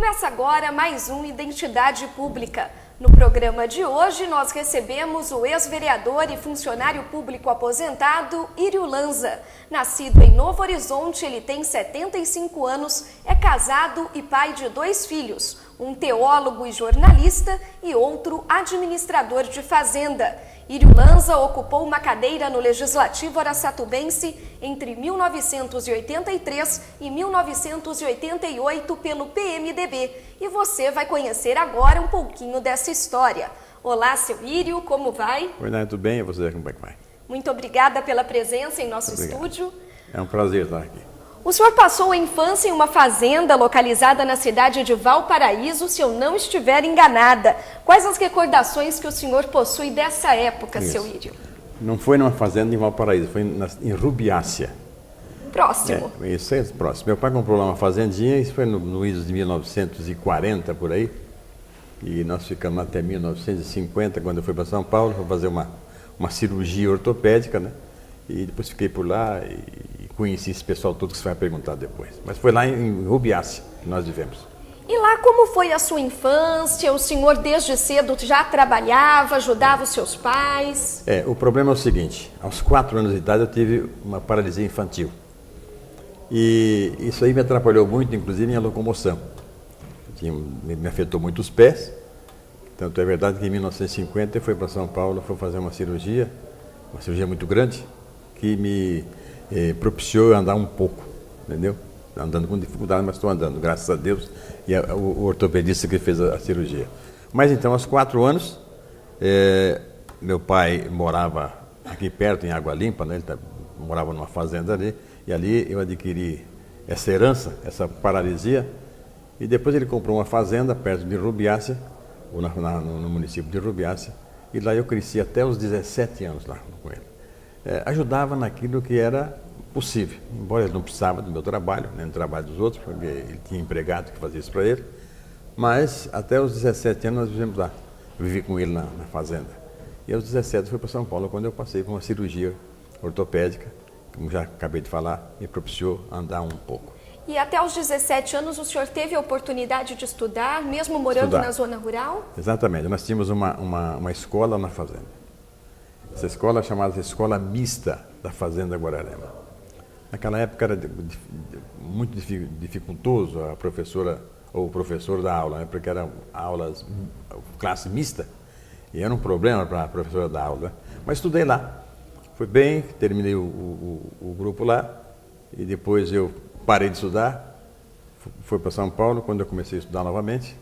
Começa agora mais um Identidade Pública. No programa de hoje, nós recebemos o ex-vereador e funcionário público aposentado, Írio Lanza. Nascido em Novo Horizonte, ele tem 75 anos, é casado e pai de 2 filhos, um teólogo e jornalista e outro administrador de fazenda. Írio Lanza ocupou uma cadeira no Legislativo araçatubense entre 1983 e 1988 pelo PMDB. E você vai conhecer agora um pouquinho dessa história. Olá, seu Írio, como vai? Oi, Nai, tudo bem? E você, como é que vai? Muito obrigada pela presença em nosso estúdio. É um prazer estar aqui. O senhor passou a infância em uma fazenda localizada na cidade de Valparaíso, se eu não estiver enganada. Quais as recordações que o senhor possui dessa época, seu Írio? Não foi numa fazenda em Valparaíso, foi em Rubiácea. Próximo. Isso é próximo. Meu pai comprou lá uma fazendinha, isso foi no início de 1940, por aí. E nós ficamos até 1950, quando eu fui para São Paulo, para fazer uma cirurgia ortopédica, né? E depois fiquei por lá e conheci esse pessoal todo que você vai perguntar depois. Mas foi lá em Rubiácea que nós vivemos. E lá como foi a sua infância? O senhor desde cedo já trabalhava, ajudava os seus pais? O problema é o seguinte, aos 4 anos de idade eu tive uma paralisia infantil. E isso aí me atrapalhou muito, inclusive, minha locomoção. Me afetou muito os pés. Tanto é verdade que em 1950 eu fui para São Paulo, fui fazer uma cirurgia muito grande, que me propiciou andar um pouco, entendeu? Andando com dificuldade, mas estou andando, graças a Deus, e o ortopedista que fez a cirurgia. Mas então, aos 4 anos, meu pai morava aqui perto, em Água Limpa, né? Ele morava numa fazenda ali, e ali eu adquiri essa herança, essa paralisia, e depois ele comprou uma fazenda perto de Rubiácea, no município de Rubiácea, e lá eu cresci até os 17 anos lá com ele. Ajudava naquilo que era possível, embora ele não precisava do meu trabalho, nem do trabalho dos outros, porque ele tinha empregado que fazia isso para ele, mas até os 17 anos nós vivemos lá, eu vivi com ele na fazenda. E aos 17 fui para São Paulo, quando eu passei por uma cirurgia ortopédica, como já acabei de falar, me propiciou andar um pouco. E até os 17 anos o senhor teve a oportunidade de estudar, mesmo morando na zona rural? Exatamente, nós tínhamos uma escola na fazenda. Essa escola chamada Escola Mista da Fazenda Guararema. Naquela época era muito dificultoso a professora ou o professor da aula, né? Porque eram aulas, classe mista, e era um problema para a professora da aula. Né? Mas estudei lá, foi bem, terminei o grupo lá, e depois eu parei de estudar, fui para São Paulo, quando eu comecei a estudar novamente,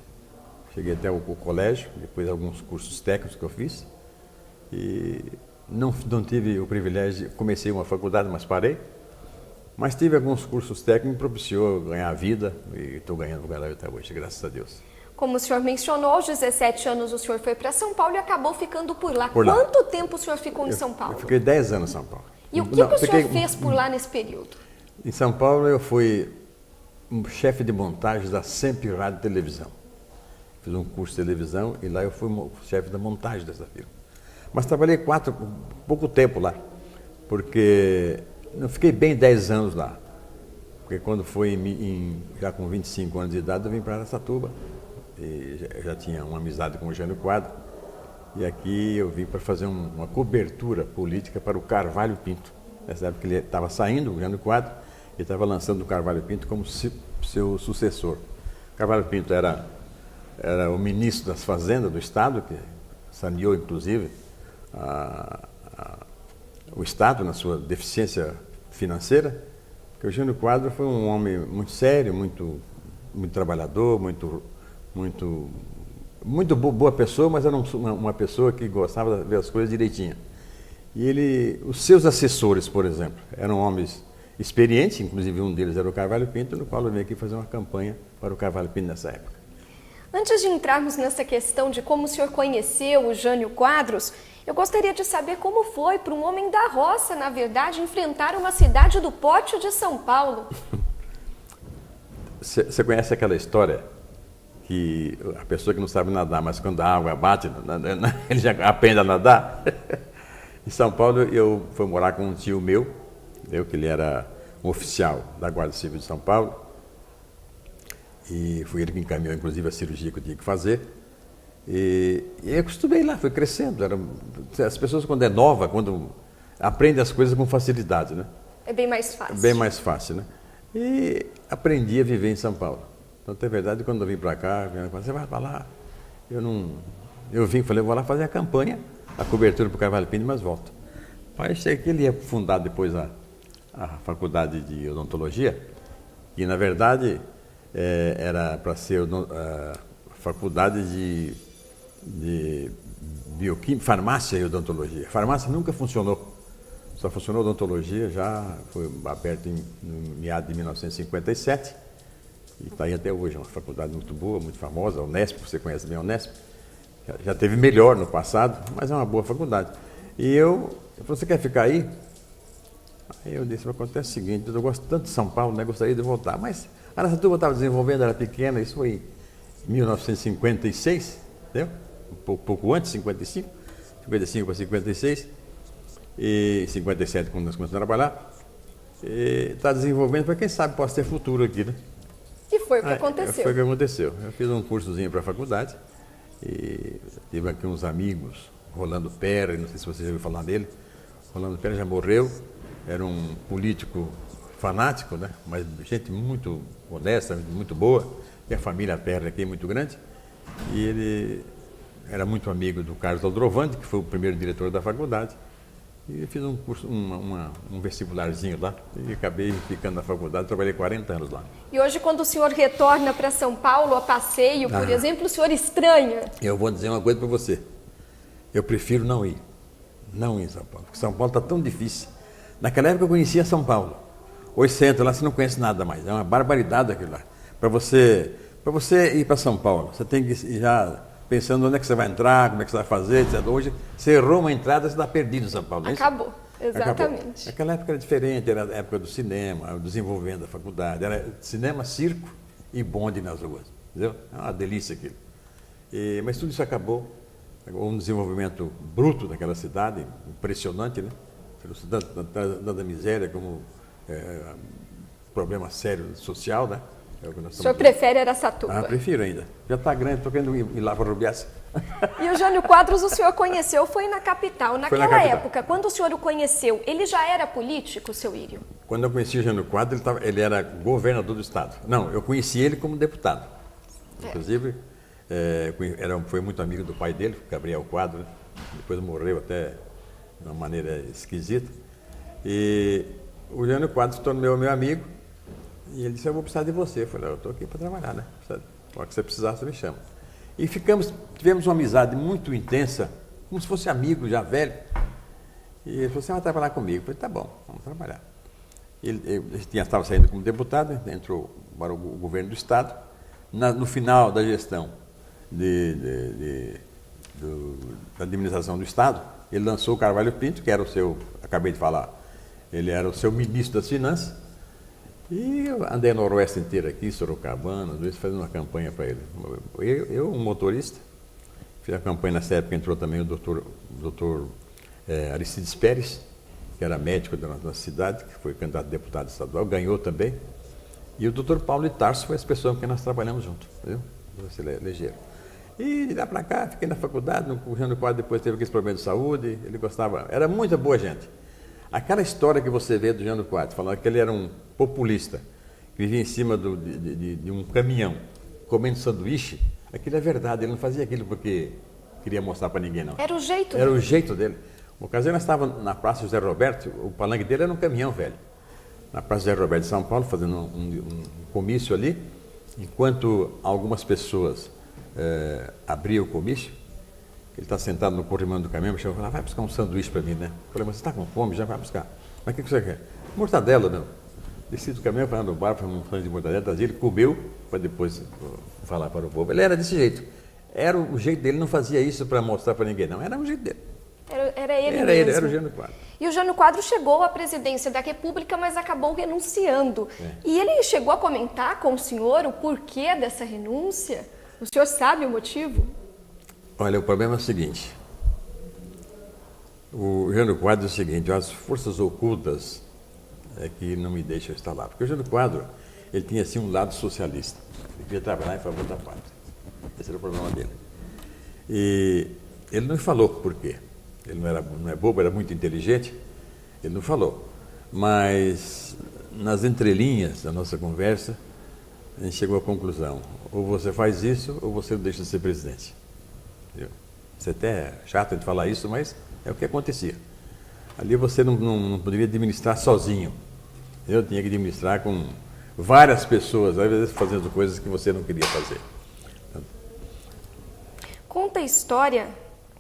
cheguei até o colégio, depois alguns cursos técnicos que eu fiz, e não tive o privilégio, comecei uma faculdade, mas parei, mas tive alguns cursos técnicos, propiciou ganhar a vida, e estou ganhando até hoje, graças a Deus. Como o senhor mencionou, aos 17 anos o senhor foi para São Paulo e acabou ficando por lá. Quanto tempo o senhor ficou em São Paulo? Eu fiquei 10 anos em São Paulo. E o que o senhor fez por lá nesse período? Em São Paulo eu fui chefe de montagem da Sempre Rádio e Televisão. Fiz um curso de televisão e lá eu fui chefe da montagem dessa firma. Mas trabalhei pouco tempo lá, porque não fiquei bem 10 anos lá. Porque quando foi já com 25 anos de idade eu vim para Araçatuba. E já tinha uma amizade com o Jânio Quadro. E aqui eu vim para fazer uma cobertura política para o Carvalho Pinto. Nessa época ele estava saindo, o Jânio Quadro, e estava lançando o Carvalho Pinto como seu sucessor. Carvalho Pinto era o ministro das Fazendas do Estado, que saneou, inclusive, o Estado na sua deficiência financeira, porque o Jânio Quadro foi um homem muito sério, muito trabalhador, muito boa pessoa, mas era uma pessoa que gostava de ver as coisas direitinho. E os seus assessores, por exemplo, eram homens experientes, inclusive um deles era o Carvalho Pinto, no qual eu vim aqui fazer uma campanha para o Carvalho Pinto nessa época. Antes de entrarmos nessa questão de como o senhor conheceu o Jânio Quadros, eu gostaria de saber como foi para um homem da roça, na verdade, enfrentar uma cidade do porte de São Paulo. Você conhece aquela história que a pessoa que não sabe nadar, mas quando a água bate, ele já aprende a nadar? Em São Paulo, eu fui morar com um tio meu, que ele era um oficial da Guarda Civil de São Paulo, e foi ele que encaminhou, inclusive, a cirurgia que eu tinha que fazer. E eu acostumei lá, foi crescendo. As pessoas, quando é nova, quando aprendem as coisas com facilidade, né? É bem mais fácil. Bem mais fácil, né? E aprendi a viver em São Paulo. Então, é verdade, quando eu vim para cá, você vai para lá. Eu vim e falei, vou lá fazer a campanha, a cobertura para o Carvalho Pinto, mas volto. Aí cheguei que ele ia fundar depois a faculdade de odontologia, e na verdade era para ser a faculdade de bioquímica, farmácia e odontologia. Farmácia nunca funcionou. Só funcionou odontologia, já foi aberto no meados de 1957 e está aí até hoje. É uma faculdade muito boa, muito famosa, a Unesp, você conhece bem a Unesp. Já teve melhor no passado, mas é uma boa faculdade. E eu falei, você quer ficar aí? Aí eu disse, acontece o seguinte, eu gosto tanto de São Paulo, né, gostaria de voltar, mas a Araçatuba estava desenvolvendo, era pequena, isso foi em 1956, entendeu? Um pouco antes, 55 para 56. E 57, quando nós começamos a trabalhar, está desenvolvendo, para quem sabe possa ter futuro aqui, né? E foi o que aconteceu. Foi o que aconteceu. Eu fiz um cursozinho para a faculdade e tive aqui uns amigos, Rolando Perry, não sei se você já ouviu falar dele. Rolando Perry já morreu, era um político fanático, né? Mas gente muito honesta, muito boa, e a família Perry aqui é muito grande. E ele era muito amigo do Carlos Aldrovandi, que foi o primeiro diretor da faculdade. E eu fiz um curso, um vestibularzinho lá e acabei ficando na faculdade, trabalhei 40 anos lá. E hoje, quando o senhor retorna para São Paulo a passeio, por exemplo, o senhor estranha? Eu vou dizer uma coisa para você. Eu prefiro não ir em São Paulo, porque São Paulo está tão difícil. Naquela época eu conhecia São Paulo. Hoje você entra lá, você não conhece nada mais. É uma barbaridade aquilo lá. Para você ir para São Paulo, você tem que ir já pensando onde é que você vai entrar, como é que você vai fazer, etc. Hoje, você errou uma entrada, você está perdido em São Paulo. Acabou, exatamente. Acabou. Naquela época era diferente, era a época do cinema, o desenvolvimento da faculdade, era cinema, circo e bonde nas ruas, entendeu? É uma delícia aquilo. Mas tudo isso acabou, um desenvolvimento bruto daquela cidade, impressionante, né? Da miséria como problema sério social, né? O senhor prefere Araçatuba? Prefiro ainda. Já está grande, estou querendo ir lá para Rubiaça. E o Jânio Quadros o senhor conheceu, foi na capital. Naquela época, quando o senhor o conheceu, ele já era político, seu Írio? Quando eu conheci o Jânio Quadros, ele era governador do estado. Não, eu conheci ele como deputado. Inclusive, foi muito amigo do pai dele, Gabriel Quadros, né? Depois morreu até de uma maneira esquisita. E o Jânio Quadros se tornou meu amigo. E ele disse, eu vou precisar de você. Eu falei, eu estou aqui para trabalhar, né? A hora que você precisar, você me chama. E tivemos uma amizade muito intensa, como se fosse amigo, já velho. E ele falou, você vai trabalhar comigo? Eu falei, tá bom, vamos trabalhar. Ele estava saindo como deputado, entrou para o governo do Estado. No final da gestão da administração do Estado, ele lançou o Carvalho Pinto, que era o seu, acabei de falar, ele era o seu ministro das Finanças. E eu andei no Noroeste inteiro aqui, Sorocabana, às vezes fazendo uma campanha para ele. Eu, um motorista, fiz a campanha nessa época, entrou também o doutor Aristides Pérez, que era médico da nossa cidade, que foi candidato a deputado estadual, ganhou também. E o doutor Paulo de Tarso foi essa pessoa com quem nós trabalhamos junto, entendeu? Você elegeram. E de lá para cá, fiquei na faculdade, o Jânio Quadros depois teve aqueles problemas de saúde, ele gostava, era muita boa gente. Aquela história que você vê do Jânio Quadros, falando que ele era um populista, que vivia em cima de um caminhão, comendo sanduíche, aquilo é verdade, ele não fazia aquilo porque queria mostrar para ninguém, não. Era o jeito dele. Era o jeito dele. Uma ocasião nós estávamos na Praça José Roberto, o palanque dele era um caminhão velho, na Praça José Roberto de São Paulo, fazendo um comício ali, enquanto algumas pessoas abriam o comício. Ele está sentado no corrimão do caminhão, me chamou e falou, vai buscar um sanduíche para mim, né? Eu falei, mas você está com fome? Já vai buscar. Mas o que você quer? Mortadela, não. Desci do caminhão, foi no bar, foi um sanduíche de mortadela, trazia, ele comeu, para depois falar para o povo. Ele era desse jeito. Era o jeito dele, não fazia isso para mostrar para ninguém, não. Era o jeito dele. Era ele mesmo. Era o Jânio Quadros. E o Jânio Quadros chegou à presidência da República, mas acabou renunciando. E ele chegou a comentar com o senhor o porquê dessa renúncia? O senhor sabe o motivo? Olha, o problema é o seguinte, o Jânio Quadros é o seguinte, as forças ocultas é que não me deixam estar lá, porque o Jânio Quadros, ele tinha assim um lado socialista, Ele queria trabalhar em favor da pátria. Esse era o problema dele. E ele não falou por quê. Ele não é bobo, era muito inteligente. Ele não falou. Mas, nas entrelinhas da nossa conversa, a gente chegou à conclusão: ou você faz isso, ou você deixa de ser presidente. Entendeu? Isso é até chato de falar isso, mas é o que acontecia. Ali você não poderia administrar sozinho. Eu tinha que administrar com várias pessoas, às vezes fazendo coisas que você não queria fazer. Conta a história,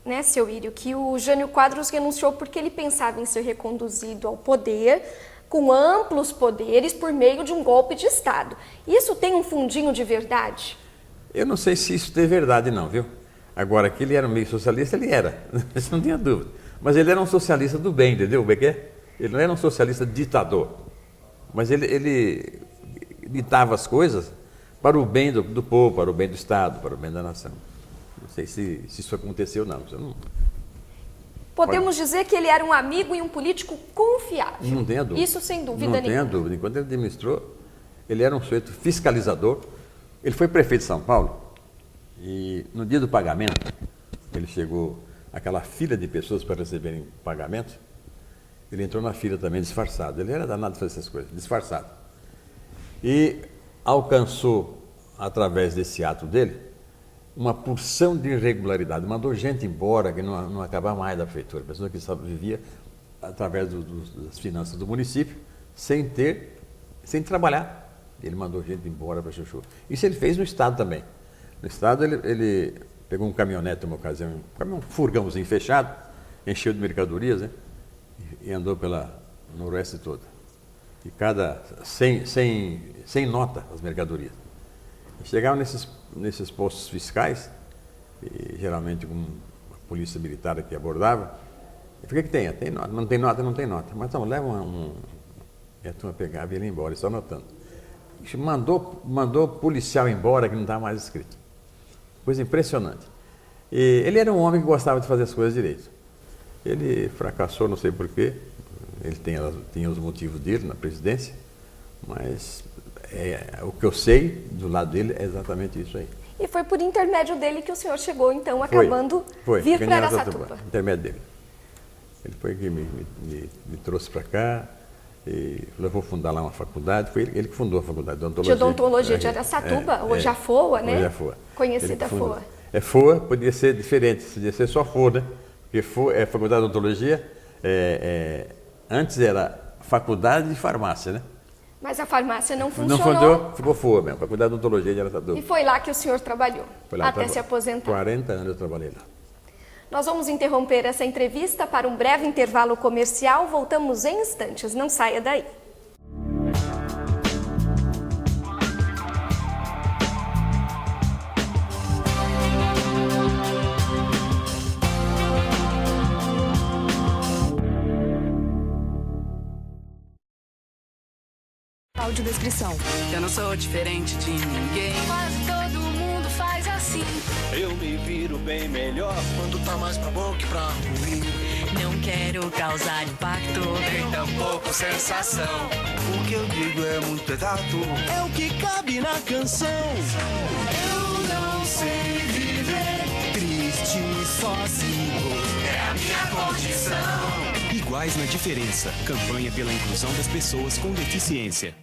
né, seu Írio, que o Jânio Quadros renunciou porque ele pensava em ser reconduzido ao poder, com amplos poderes, por meio de um golpe de Estado. Isso tem um fundinho de verdade? Eu não sei se isso é verdade não, viu? Agora, que ele era meio socialista, ele era, isso não tinha dúvida. Mas ele era um socialista do bem, entendeu? Como é que é? Ele não era um socialista ditador, mas ele ditava as coisas para o bem do povo, para o bem do Estado, para o bem da nação. Não sei se isso aconteceu, não. Podemos dizer que ele era um amigo e um político confiável. Não tenha dúvida. Isso sem dúvida nenhuma. Não tenha dúvida. Enquanto ele administrou, ele era um sujeito fiscalizador. Ele foi prefeito de São Paulo e no dia do pagamento, ele chegou àquela fila de pessoas para receberem pagamento. Ele entrou na fila também disfarçado. Ele era danado de fazer essas coisas, disfarçado. E alcançou, através desse ato dele, uma porção de irregularidade. Mandou gente embora que não acabava mais da prefeitura. A pessoa que só vivia através das finanças do município, sem trabalhar. Ele mandou gente embora para Chuchu. Isso ele fez no Estado também. No Estado ele pegou um caminhonete, uma ocasião, um furgãozinho fechado, encheu de mercadorias, né? E andou pela noroeste toda. E sem nota as mercadorias. E chegavam nesses postos fiscais, e geralmente com a polícia militar que abordava. E o que tem? Tem nota. Não tem nota, não tem nota. Mas então, leva E a turma pegava e ia embora, só anotando. Mandou policial embora que não estava mais escrito. Coisa impressionante. E ele era um homem que gostava de fazer as coisas direito. Ele fracassou, não sei porquê. Ele tinha os motivos dele na presidência, mas o que eu sei do lado dele é exatamente isso aí. E foi por intermédio dele que o senhor chegou, então, acabando vir para Araçatuba. Intermédio dele. Ele foi que me trouxe para cá e levou a fundar lá uma faculdade. Foi ele que fundou a faculdade de odontologia. De odontologia de Araçatuba, hoje a FOA, né? Hoje a FOA. Conhecida FOA. FOA podia ser diferente, podia ser só FOA, né? Porque FOA é Faculdade de Odontologia, antes era Faculdade de Farmácia, né? Mas a farmácia não funcionou. Não funcionou, ficou FOA mesmo, Faculdade de Odontologia de Araçatuba. E foi lá que o senhor trabalhou, até se aposentar. 40 anos eu trabalhei lá. Nós vamos interromper essa entrevista para um breve intervalo comercial. Voltamos em instantes, não saia daí. Audiodescrição. Eu não sou diferente de ninguém. Quase todo mundo faz assim. Eu me viro bem melhor quando tá mais pra bom que pra ruim. Não quero causar impacto, Nem tampouco sensação. O que eu digo é muito exato. É o que cabe na canção. Eu não sei viver triste sozinho. É a minha condição. Iguais na diferença. Campanha pela inclusão das pessoas com deficiência.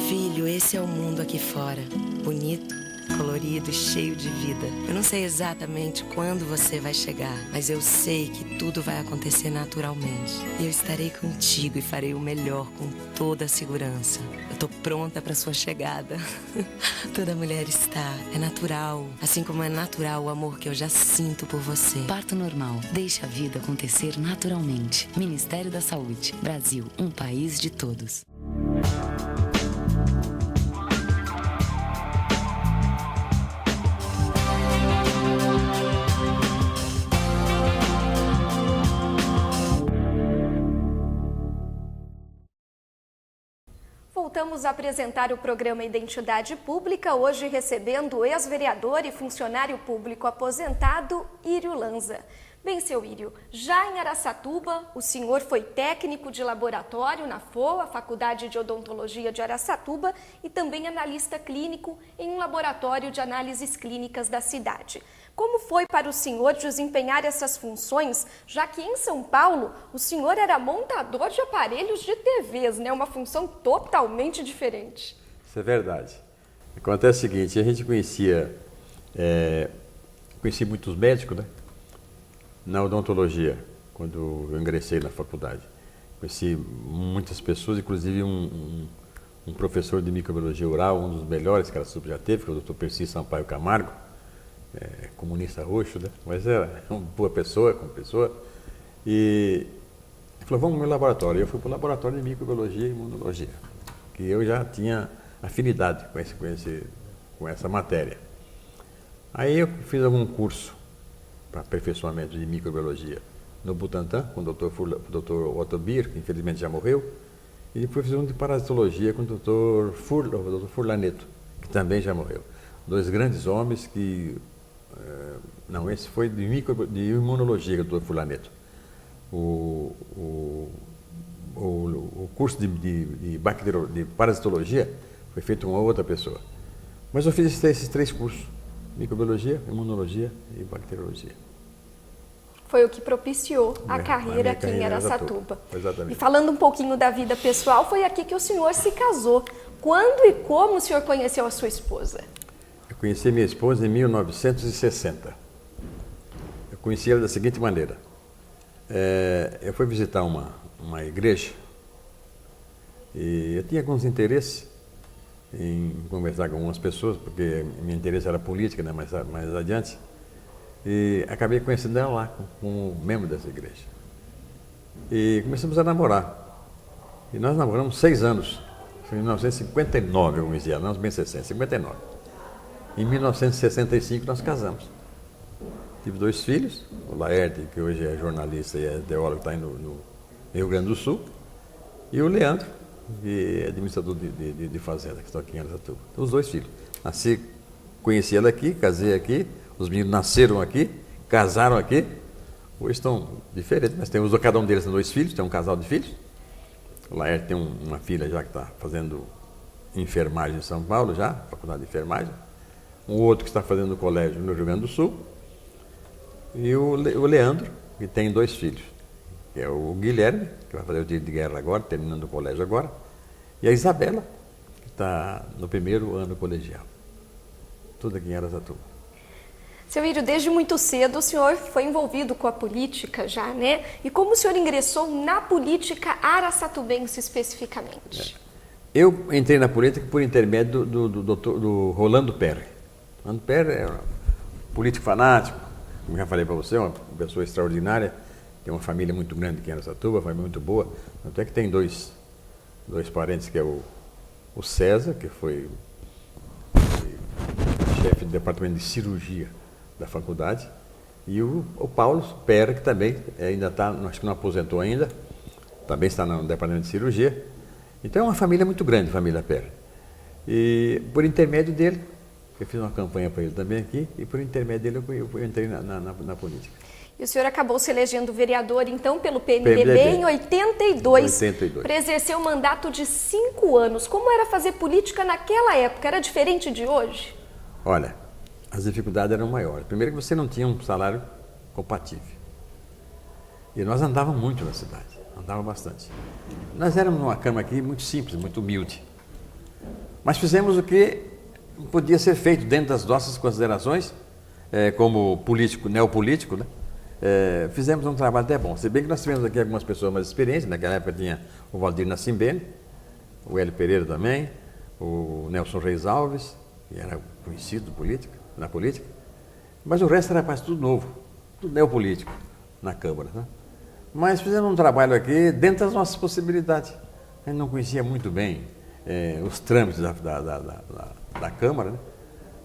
Filho, esse é o mundo aqui fora. Bonito, colorido, cheio de vida. Eu não sei exatamente quando você vai chegar, mas eu sei que tudo vai acontecer naturalmente. E eu estarei contigo e farei o melhor com toda a segurança. Eu tô pronta para sua chegada. Toda mulher está. É natural. Assim como é natural o amor que eu já sinto por você. Parto normal. Deixe a vida acontecer naturalmente. Ministério da Saúde. Brasil, um país de todos. Voltamos a apresentar o programa Identidade Pública, hoje recebendo o ex-vereador e funcionário público aposentado Írio Lanza. Bem, seu Írio, já em Araçatuba, o senhor foi técnico de laboratório na FOA, Faculdade de Odontologia de Araçatuba, e também analista clínico em um laboratório de análises clínicas da cidade. Como foi para o senhor desempenhar essas funções, já que em São Paulo o senhor era montador de aparelhos de TVs, né? Uma função totalmente diferente. Isso é verdade. Acontece o seguinte, a gente conheci muitos médicos, né? Na odontologia, quando eu ingressei na faculdade. Conheci muitas pessoas, inclusive um professor de microbiologia oral, um dos melhores que Araçatuba já teve, que é o Dr. Percy Sampaio Camargo, comunista roxo, né? Mas era uma boa pessoa, como pessoa. E ele falou, vamos no meu laboratório. Eu fui para o laboratório de microbiologia e imunologia, que eu já tinha afinidade com essa matéria. Aí eu fiz algum curso para aperfeiçoamento de microbiologia no Butantan, com o Dr. Otto Bier, que infelizmente já morreu, e depois fiz um de parasitologia com o Dr. Furlaneto, que também já morreu. Dois grandes homens que... não, esse foi de imunologia, o Dr. Furlaneto. O curso de parasitologia foi feito com uma outra pessoa. Mas eu fiz esses 3 cursos: microbiologia, imunologia e bacteriologia. Foi o que propiciou a carreira aqui em Araçatuba. Exatamente. E falando um pouquinho da vida pessoal, foi aqui que o senhor se casou. Quando e como o senhor conheceu a sua esposa? Eu conheci minha esposa em 1960. Eu conheci ela da seguinte maneira. Eu fui visitar uma igreja e eu tinha alguns interesses em conversar com algumas pessoas, porque meu interesse era política, né, mais adiante. E acabei conhecendo ela lá, como membro dessa igreja. E começamos a namorar. E nós namoramos 6 anos. Foi em 1959 eu conheci ela, não bem 60, 59. Em 1965 nós casamos. Tive 2 filhos, o Laerte, que hoje é jornalista e é teólogo, está no Rio Grande do Sul, e o Leandro, que é administrador de fazenda, que está aqui em Araçatuba. Então, os 2 filhos. Conheci ela aqui, casei aqui, os meninos nasceram aqui, casaram aqui. Hoje estão diferentes, mas cada um deles tem 2 filhos, tem um casal de filhos. O Laerte tem uma filha já que está fazendo enfermagem em São Paulo, já, faculdade de enfermagem. Um outro que está fazendo colégio no Rio Grande do Sul. E o Leandro, que tem 2 filhos. Que é o Guilherme, que vai fazer o tiro de guerra agora, terminando o colégio agora. E a Isabela, que está no 1º ano colegial. Tudo aqui em Araçatuba. Seu Írio, desde muito cedo o senhor foi envolvido com a política já, né? E como o senhor ingressou na política araçatubense especificamente? Eu entrei na política por intermédio do Rolando Perry. Rolando Perry é um político fanático, como já falei para você, uma pessoa extraordinária, tem uma família muito grande aqui em Araçatuba, uma família muito boa. Até que tem dois parentes, que é o César, que foi chefe do departamento de cirurgia da faculdade, e o Paulo Pera, que também ainda está, acho que não aposentou ainda, também está no departamento de cirurgia. Então é uma família muito grande, a família Pera. E por intermédio dele, eu fiz uma campanha para ele também aqui, e por intermédio dele eu entrei na política. E o senhor acabou se elegendo vereador, então, pelo PMDB em 82. Para exercer um mandato de 5 anos. Como era fazer política naquela época? Era diferente de hoje? Olha, as dificuldades eram maiores. Primeiro que você não tinha um salário compatível. E nós andávamos muito na cidade, andávamos bastante. Nós éramos numa Câmara aqui muito simples, muito humilde. Mas fizemos o que podia ser feito dentro das nossas considerações, como político, neopolítico, né? Fizemos um trabalho até bom. Se bem que nós tivemos aqui algumas pessoas mais experientes, naquela época tinha o Valdir Nassimbene, o Hélio Pereira também, o Nelson Reis Alves, que era conhecido na política, mas o resto era quase tudo novo, tudo neopolítico na Câmara, né? Mas fizemos um trabalho aqui dentro das nossas possibilidades. A gente não conhecia muito bem os trâmites da Câmara, né?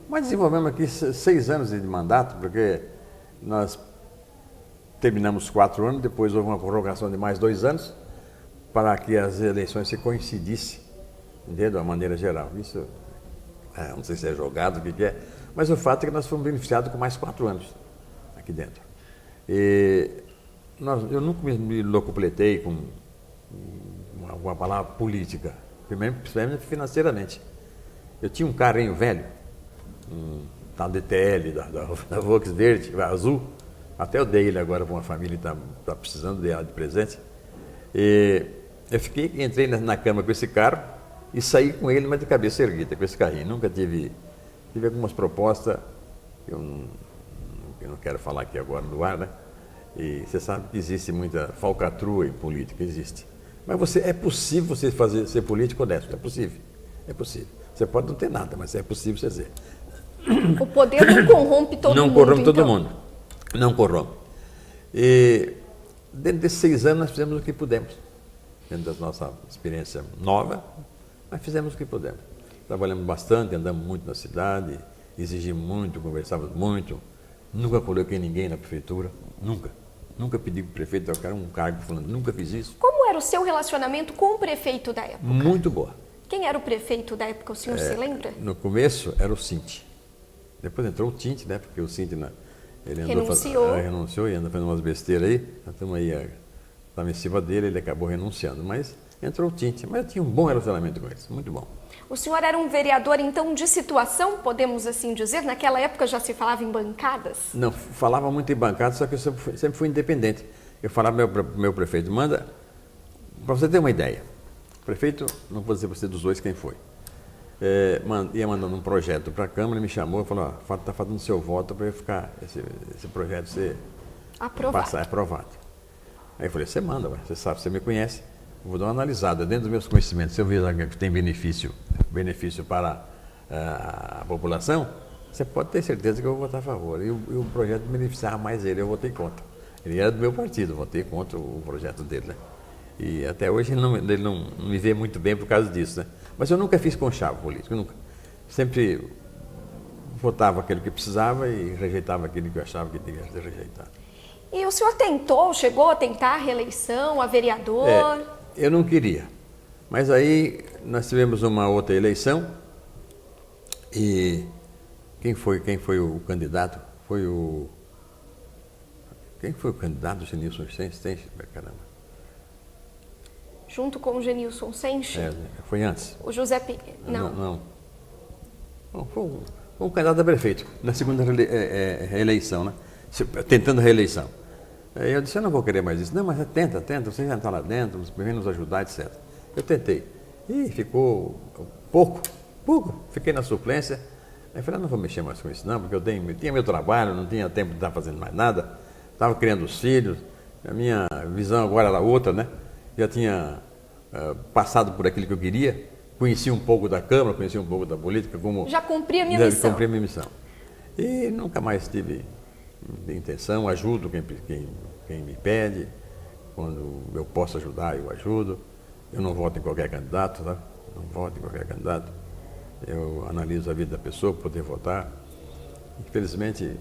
Mas desenvolvemos aqui 6 anos de mandato, porque nós terminamos 4 anos, depois houve uma prorrogação de mais 2 anos, para que as eleições se coincidissem, entendeu? De uma maneira geral. Isso, não sei se é jogado, o que é, mas o fato é que nós fomos beneficiados com mais 4 anos aqui dentro. Eu nunca me locupletei com uma palavra política, principalmente financeiramente. Eu tinha um carrinho velho, um tal DTL da Volkswagen azul, até eu dei ele agora para uma família que está precisando dela de presente. E eu entrei na cama com esse carro e saí com ele, mas de cabeça erguida, com esse carrinho. Nunca tive algumas propostas, eu não quero falar aqui agora no ar, né? E você sabe que existe muita falcatrua em política, existe. Mas é possível você ser político honesto, é possível. Você pode não ter nada, mas é possível você ser. O poder não corrompe todo mundo. Não corrompe todo mundo. Não corrompe. E dentro desses 6 anos nós fizemos o que pudemos. Dentro da nossa experiência nova, nós fizemos o que pudemos. Trabalhamos bastante, andamos muito na cidade, exigimos muito, conversávamos muito. Nunca coloquei ninguém na prefeitura, nunca. Nunca pedi para o prefeito trocar um cargo falando, nunca fiz isso. Como era o seu relacionamento com o prefeito da época? Muito boa. Quem era o prefeito da época, o senhor se lembra? No começo era o Cinti. Depois entrou o Tinte, né? Porque o Cinti ele renunciou e anda fazendo umas besteiras aí. Nós estamos aí, estava em cima dele, ele acabou renunciando. Mas entrou o Tinte. Mas eu tinha um bom relacionamento com eles, muito bom. O senhor era um vereador, então, de situação, podemos assim dizer? Naquela época já se falava em bancadas? Não, falava muito em bancadas, só que eu sempre fui independente. Eu falava para o meu prefeito, manda, para você ter uma ideia, o prefeito, não vou dizer para você dos dois quem foi, ia mandando um projeto para a Câmara, me chamou e falou, está faltando seu voto para eu ficar, esse projeto ser aprovado. Aí eu falei, você manda, você sabe, você me conhece. Vou dar uma analisada dentro dos meus conhecimentos. Se eu ver que tem benefício para a população, você pode ter certeza que eu vou votar a favor. E o projeto beneficiava mais ele, eu votei contra. Ele era do meu partido, eu votei contra o projeto dele. Né? E até hoje ele não me vê muito bem por causa disso. Né? Mas eu nunca fiz conchavo político, nunca. Sempre votava aquele que precisava e rejeitava aquele que eu achava que devia ser rejeitado. E o senhor chegou a tentar a reeleição, a vereador? Eu não queria, mas aí nós tivemos uma outra eleição e quem foi o candidato? Quem foi o candidato? O Genilson Senche? Caramba. Junto com o Genilson Senche? Foi antes. O José Não. Bom, foi um candidato a prefeito na segunda reeleição, né? Tentando reeleição. Aí eu disse, eu não vou querer mais isso. Não, mas tenta, você já está lá dentro, vem nos ajudar, etc. Eu tentei. E ficou pouco, fiquei na suplência. Aí eu falei, não vou mexer mais com isso não, porque eu tinha meu trabalho, não tinha tempo de estar fazendo mais nada, estava criando os filhos, a minha visão agora era outra, né? Já tinha passado por aquilo que eu queria, conheci um pouco da Câmara, conheci um pouco da política. Já cumpri a minha missão. Cumpri a minha missão. E nunca mais tive intenção, ajudo quem me pede, quando eu posso ajudar, eu ajudo. Eu não voto em qualquer candidato, tá? Não voto em qualquer candidato. Eu analiso a vida da pessoa para poder votar. Infelizmente,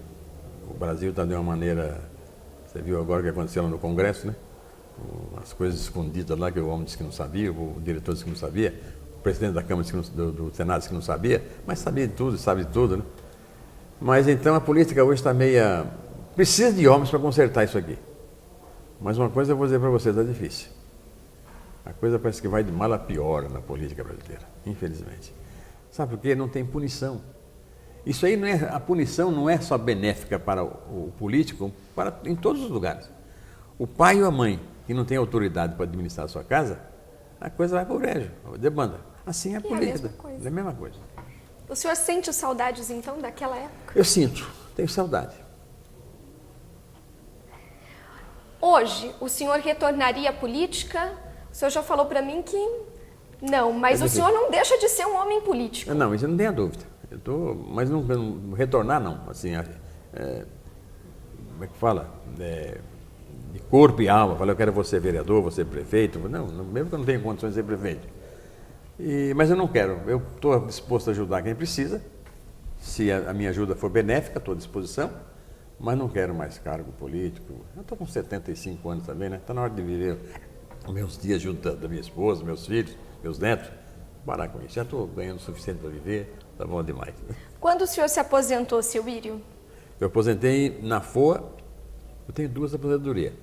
o Brasil está de uma maneira... Você viu agora o que aconteceu lá no Congresso, né? As coisas escondidas lá, que o homem disse que não sabia, o diretor disse que não sabia, o presidente da Câmara do Senado disse que não sabia, mas sabia de tudo, sabe de tudo, né? Mas então a política hoje está meia... Precisa de homens para consertar isso aqui. Mas uma coisa eu vou dizer para você, está difícil. A coisa parece que vai de mal a pior na política brasileira, infelizmente. Sabe por quê? Não tem punição. Isso aí a punição não é só benéfica para o político, em todos os lugares. O pai ou a mãe que não tem autoridade para administrar a sua casa, a coisa vai para o brejo, demanda. Assim é a política, é a mesma coisa. O senhor sente saudades, então, daquela época? Eu sinto, tenho saudade. Hoje, o senhor retornaria à política? O senhor já falou para mim que não, mas o senhor não deixa de ser um homem político. Não, isso não tenha dúvida. Mas não retornar, não. Assim, como é que fala? De corpo e alma. Falei, eu quero você vereador, você prefeito. Não, mesmo que eu não tenha condições de ser prefeito. Mas eu não quero. Eu estou disposto a ajudar quem precisa. Se a minha ajuda for benéfica, estou à disposição. Mas não quero mais cargo político. Eu estou com 75 anos também, né? Está na hora de viver meus dias junto da minha esposa, meus filhos, meus netos. Parar com isso. Já estou ganhando o suficiente para viver. Está bom demais. Quando o senhor se aposentou, seu Írio? Eu aposentei na FOA, Eu tenho 2 aposentadorias.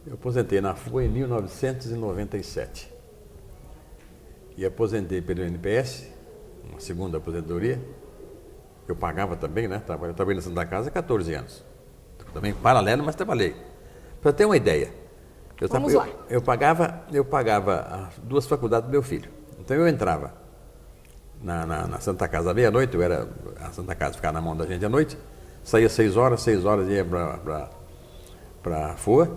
Eu aposentei na FUA em 1997. E aposentei pelo INPS, uma segunda aposentadoria. Eu pagava também, né? Eu trabalhei na Santa Casa há 14 anos. Também paralelo, mas trabalhei. Para ter uma ideia, Vamos lá. eu pagava as 2 faculdades do meu filho. Então eu entrava na Santa Casa à meia-noite, a Santa Casa ficava na mão da gente à noite, saía 6 horas ia para a FUA,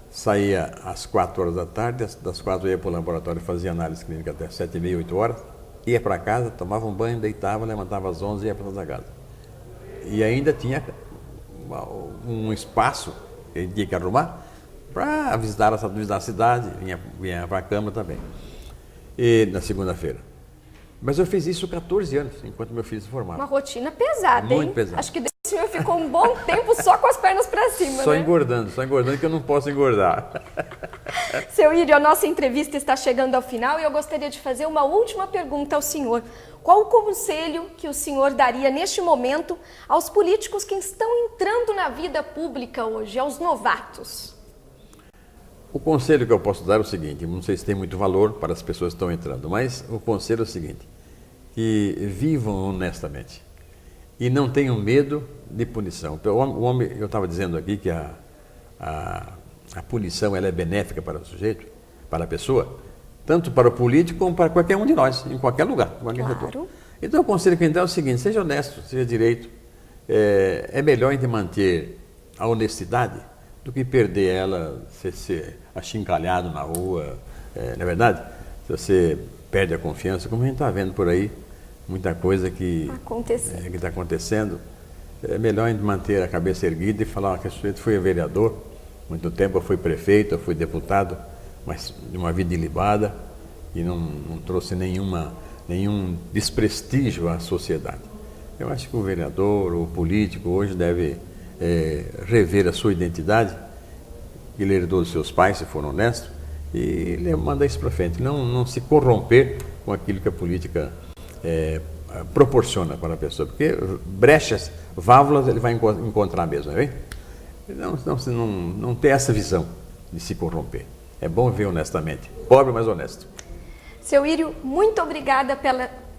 saía às 4 horas da tarde, das 4 ia para o laboratório, fazia análise clínica até 7h30, 8 horas, ia para casa, tomava um banho, deitava, levantava às 11 e ia para a Santa Casa. E ainda tinha um espaço que a gente tinha que arrumar para visitar a cidade, vinha para a Câmara também, e na segunda-feira. Mas eu fiz isso 14 anos, enquanto meu filho se formava. Uma rotina pesada, hein? Muito pesada. Acho que o senhor ficou um bom tempo só com as pernas para cima, Só né? engordando que eu não posso engordar. Seu Írio, a nossa entrevista está chegando ao final e eu gostaria de fazer uma última pergunta ao senhor. Qual o conselho que o senhor daria neste momento aos políticos que estão entrando na vida pública hoje, aos novatos? O conselho que eu posso dar é o seguinte, não sei se tem muito valor para as pessoas que estão entrando, mas o conselho é o seguinte, que vivam honestamente e não tenham medo de punição. O homem, eu estava dizendo aqui que a punição ela é benéfica para o sujeito, para a pessoa, tanto para o político como para qualquer um de nós, em qualquer lugar, em qualquer setor. Então o conselho que eu dou é o seguinte, seja honesto, seja direito, é melhor a gente manter a honestidade do que perder ela, ser achincalhado na rua, não é verdade? Se você perde a confiança, como a gente está vendo por aí, muita coisa que está acontecendo, é melhor a gente manter a cabeça erguida e falar que esse sujeito foi vereador, muito tempo eu fui prefeito, eu fui deputado, mas de uma vida ilibada e não trouxe nenhum desprestígio à sociedade. Eu acho que o vereador, o político hoje deve rever a sua identidade, ele herdou dos seus pais, se for honesto, e mandar isso para frente, não se corromper com aquilo que a política proporciona para a pessoa, porque brechas, válvulas ele vai encontrar mesmo, não é? Não ter essa visão de se corromper. É bom ver honestamente, pobre mas honesto. Seu Írio, muito obrigada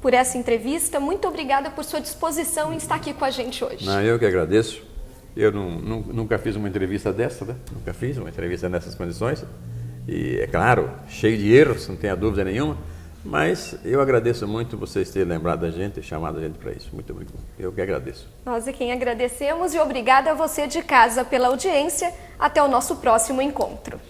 por essa entrevista, muito obrigada por sua disposição em estar aqui com a gente hoje. Não, eu que agradeço. Eu nunca fiz uma entrevista dessa, né? Nunca fiz uma entrevista nessas condições. E, é claro, cheio de erros, não tenha dúvida nenhuma, mas eu agradeço muito vocês terem lembrado da gente e chamado a gente para isso. Muito obrigado. Eu que agradeço. Nós é quem agradecemos e obrigada a você de casa pela audiência. Até o nosso próximo encontro.